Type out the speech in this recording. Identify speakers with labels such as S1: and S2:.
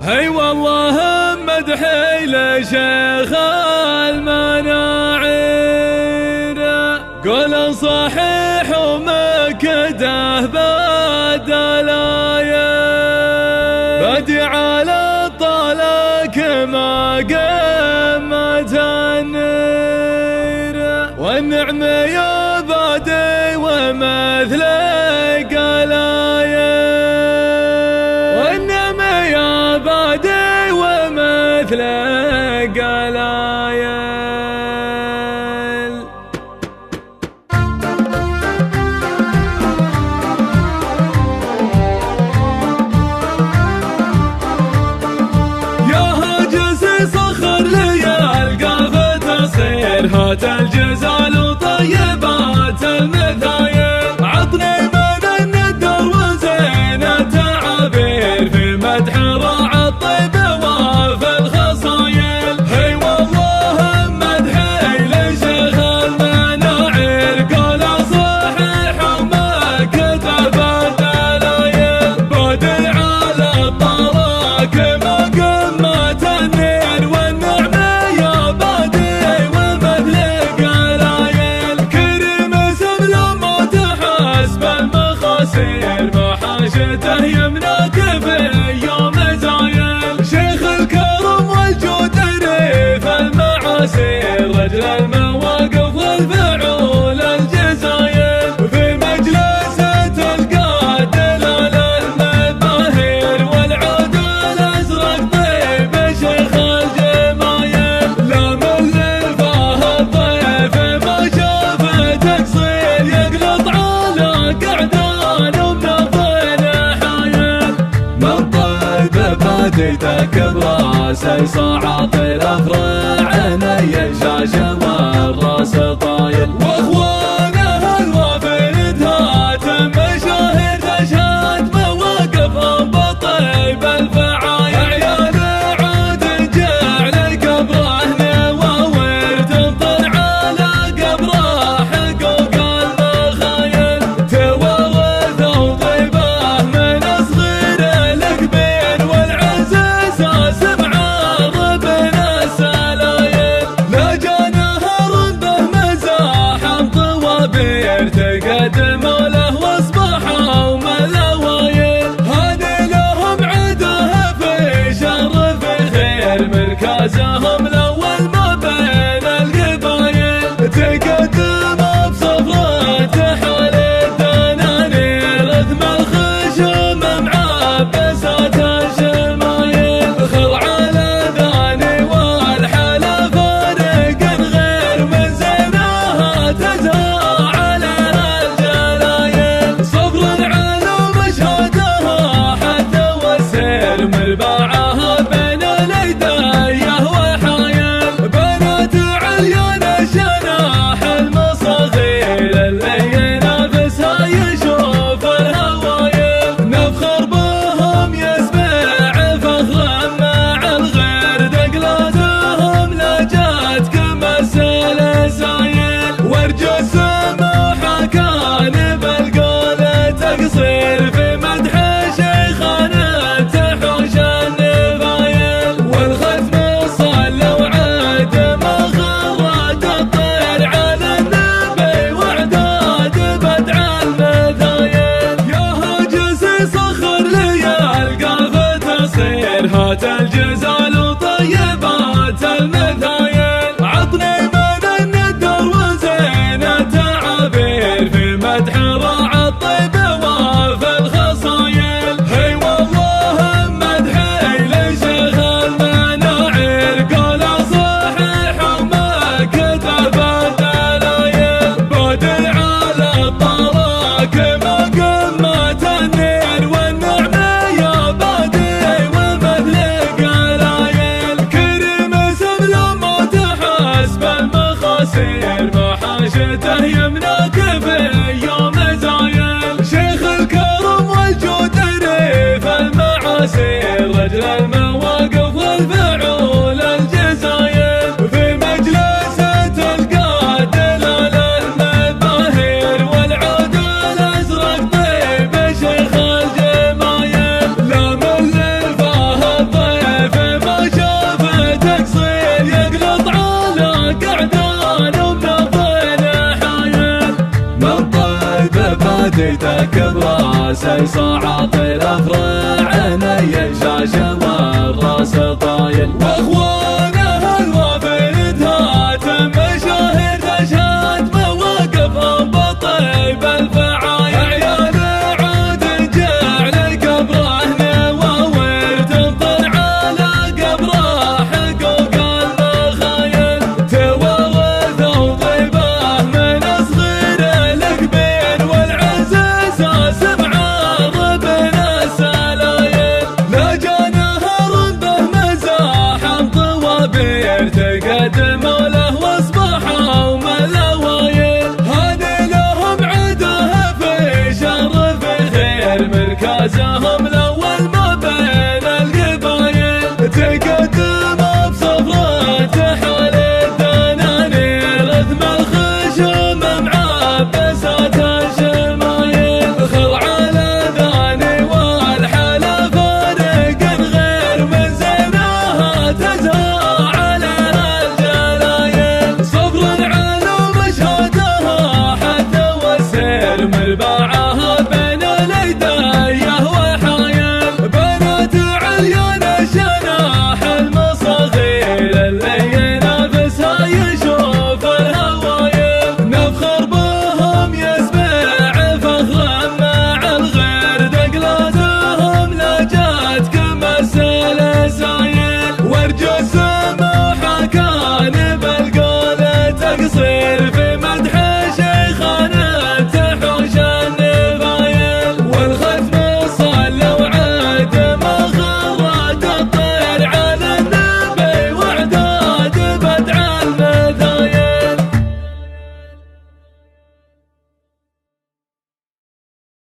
S1: هي والله مدحي لشيخ المناعير، قول صحيح ومكده بالدلايل، بدي على الطلاق ما قمت النير، والنعم يا بادي ومثل قلايل، والنعم يا بادي ومثل قلايل. هات الجزال وطيبات المثايل، عطني من الندر وزين التعابير، في مدح راعى الطيب وفي الخصايل. هي والله مدحي لشيخ المناعير، قول صحيح وما كتب الدلايل، بادي على الطلاق ما قمت النير، والنعم يا بادي ما حاجته يمناك في يوم زايل. شيخ الكرم والجود ريف المعاسير، رجل المواقف والفعول الجزايل، وفي مجلسه تلقى دلال المباهير، والعود الازرق طيب شيخ الجمايل. لا من لفاه الضيف ما شافه تقصير، يقلط على قعده جيتك براسي صعط الافراع، عيني شاشه والراس طايل، واخوانه الوافد هاتم مشاهير تشهد مواقفهم بالطيب الفعايل. عيال عود جعل قبره نواوير، تمطر على قبره حقوق المخايل، توارثوا طيبه من صغير الكبير، تقدم له واصبحوا ملاوايل. هاني لهم عده في شرف خير، مركزهم الاول ما بين القبايل، تقدم بصفرة حول الدنانير، رثم الخشم معبسات الشمايل، خضع الاذان والحلا فارق غير من زينها تزهر مرباعها بين اليديه وحايل، بنات عليان الجناح المصاغير، اللي ينافسها يشوف الهوايل، نفخر بهم يسمع فخرا مع الغير، دقلاتهم لجات كمسل سايل، ورجو السموحه كان بالقول تقصير، في مدح شيخنا هات الجزال وطيبات المثايل، عطني من الندر وزين التعابير، في مدح راعى الطيب وفي الخصايل. هي والله مدحي لشيخ المناعير، قول صحيح وما كتب الدلايل، بادي على الطلاق ما قمت النير، والنعم يا بادي ومثل قلايل. جيتك براسي صعط الافراع